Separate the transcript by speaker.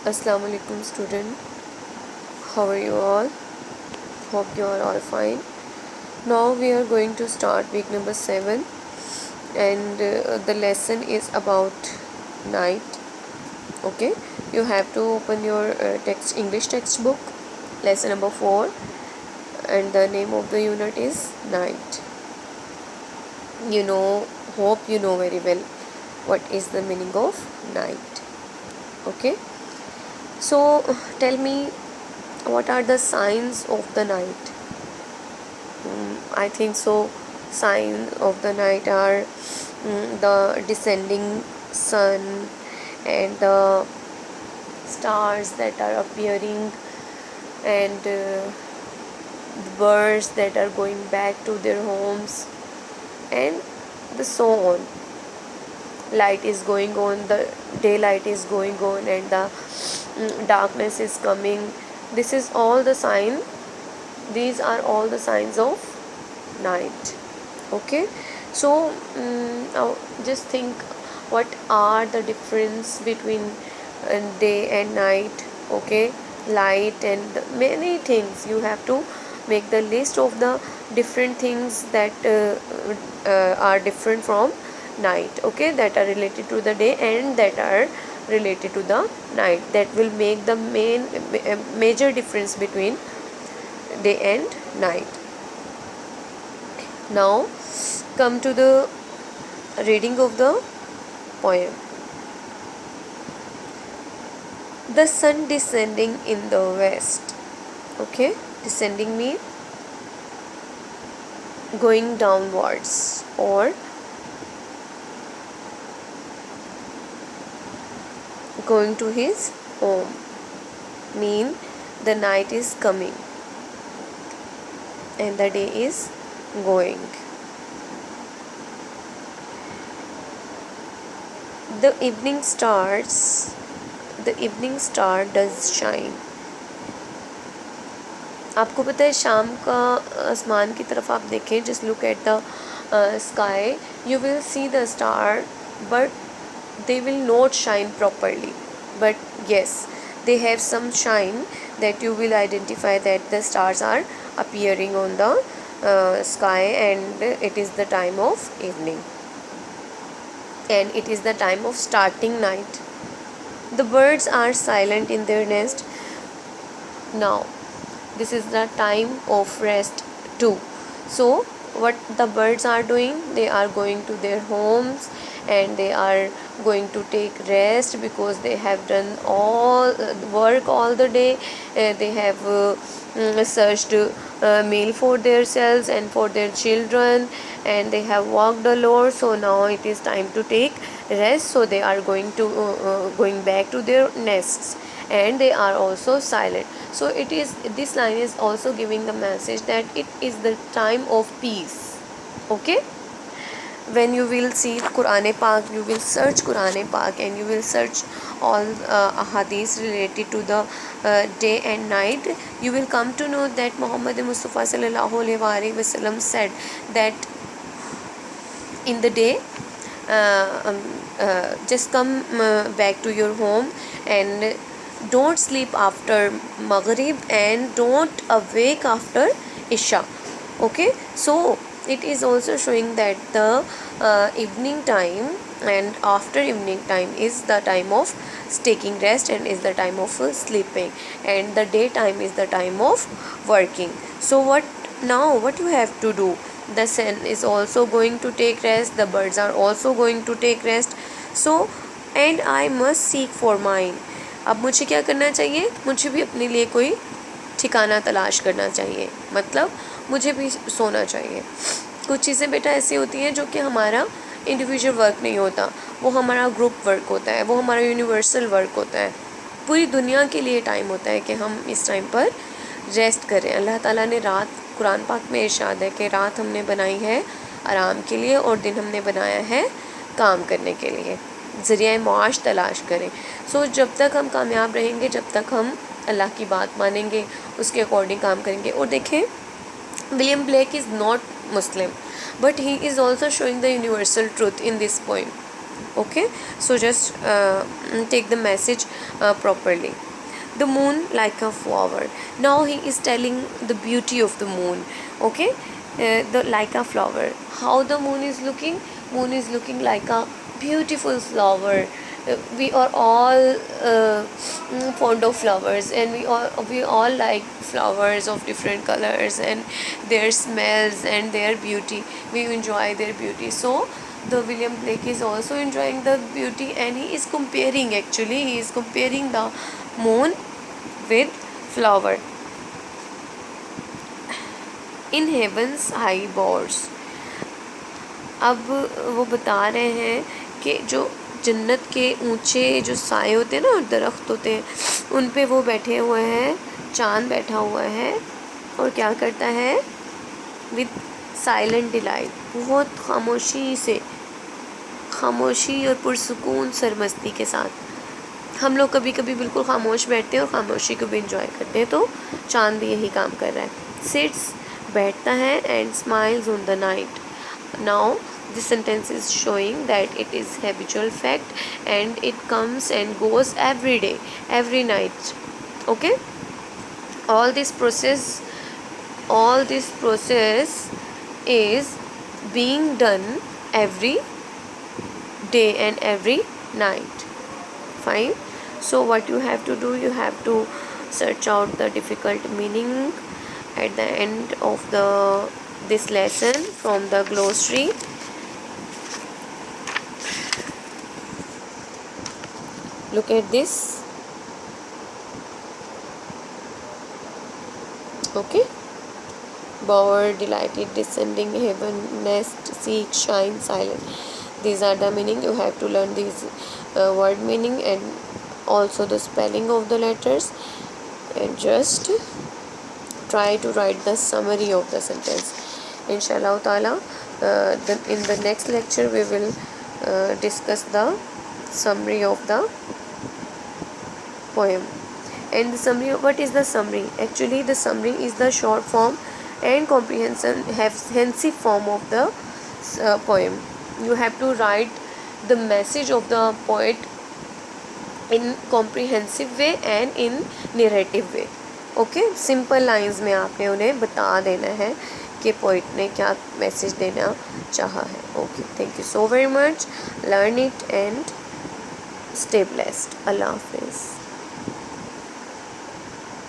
Speaker 1: Assalamu alaikum student. How are you all? Hope you are all fine. Now we are going to start week number 7 and the lesson is about night. Okay, you have to open your English textbook, lesson number 4, and the name of the unit is night. Hope you know very well what is the meaning of night. Okay, so tell me, what are the signs of the night? I think so. Signs of the night are the descending sun and the stars that are appearing, and the birds that are going back to their homes, and the so on. Light is going on, the daylight is going on, and the darkness is coming. This is all the sign. These are all the signs of night. Okay, so now just think, what are the difference between day and night? Okay, light and many things. You have to make the list of the different things that are different from night. Okay, that are related to the day and that are related to the night. That will make the major difference between day and night. Now come to the reading of the poem. The sun descending in the west. Okay, descending means going downwards or going to his home. Mean the night is coming and the day is going. The evening star does shine. आपको पता है, शाम का आसमान की तरफ आप देखें, just look at the sky, you will see the star, but they will not shine properly. But yes, they have some shine that you will identify that the stars are appearing on the sky, and it is the time of evening, and it is the time of starting night. The birds are silent in their nest. Now this is the time of rest too. So what the birds are doing, they are going to their homes and they are going to take rest because they have done all work all the day. They have searched meal for themselves and for their children, and they have walked a lot, so now it is time to take rest. So they are going back to their nests, and they are also silent. So this line is also giving the message that it is the time of peace. Okay, when you will see Quran Pak, you will search Quran Pak and you will search all hadiths related to the day and night, you will come to know that Muhammad Mustafa sallallahu alaihi wasallam said that in the day, just come back to your home and don't sleep after Maghrib and don't awake after Isha. Okay, so it is also showing that the evening time and after evening time is the time of taking rest and is the time of sleeping, and the daytime is the time of working. So what you have to do? The sun is also going to take rest, the birds are also going to take rest. So and I must seek for mine. अब मुझे क्या करना चाहिए? मुझे भी अपने लिए कोई ठिकाना तलाश करना चाहिए, मतलब मुझे भी सोना चाहिए. कुछ चीज़ें बेटा ऐसी होती हैं जो कि हमारा इंडिविजुअल वर्क नहीं होता, वो हमारा ग्रुप वर्क होता है, वो हमारा यूनिवर्सल वर्क होता है. पूरी दुनिया के लिए टाइम होता है कि हम इस टाइम पर रेस्ट करें. अल्लाह ताला ने रात, कुरान पाक में इरशाद है कि रात हमने बनाई है आराम के लिए और दिन हमने बनाया है काम करने के लिए, ज़रिया माश तलाश करें. सो जब तक हम कामयाब रहेंगे, जब तक हम अल्लाह की बात मानेंगे, उसके अकॉर्डिंग काम करेंगे. और देखें, William Blake is not Muslim, but he is also showing the universal truth in this poem. Okay, so just take the message properly. The moon like a flower. Now he is telling the beauty of the moon. Okay, the like a flower. How the moon is looking? Moon is looking like a beautiful flower. We are all fond of flowers, and we all like flowers of different colors and their smells and their beauty. We enjoy their beauty. So the William Blake is also enjoying the beauty, and he is comparing the moon with flower in heaven's high boughs. अब वो बता रहे हैं कि जो जन्नत के ऊंचे जो साए होते हैं ना, और दरख्त होते हैं, उन पे वो बैठे हुए हैं, चांद बैठा हुआ है और क्या करता है, विद साइलेंट डिलाइट, बहुत खामोशी और पुरसुकून सरमस्ती के साथ। हम लोग कभी कभी बिल्कुल खामोश बैठते हैं और खामोशी को भी इंजॉय करते हैं, तो चांद भी यही काम कर रहा है। सिट्स बैठता है and smiles on the night. Now this sentence is showing that it is habitual fact and it comes and goes every day, every night. Okay, all this process is being done every day and every night. Fine. So what you have to do, you have to search out the difficult meaning at the end of this lesson from the glossary. Look at this. Okay. Bower, delighted, descending, heaven, nest, seek, shine, silent. These are the meaning. You have to learn these word meaning and also the spelling of the letters, and just try to write the summary of the sentence. Inshallah ta'ala, in the next lecture we will discuss the summary of the poem. And the summary, what is the summary? Actually the summary is the short form and comprehensive form of the poem. You have to write the message of the poet in comprehensive way and in narrative way. Okay, simple lines में आपने उन्हें बता देना है कि poet ने क्या message देना चाहा है. Okay, thank you so very much. Learn it and stay blessed. Allah Hafiz.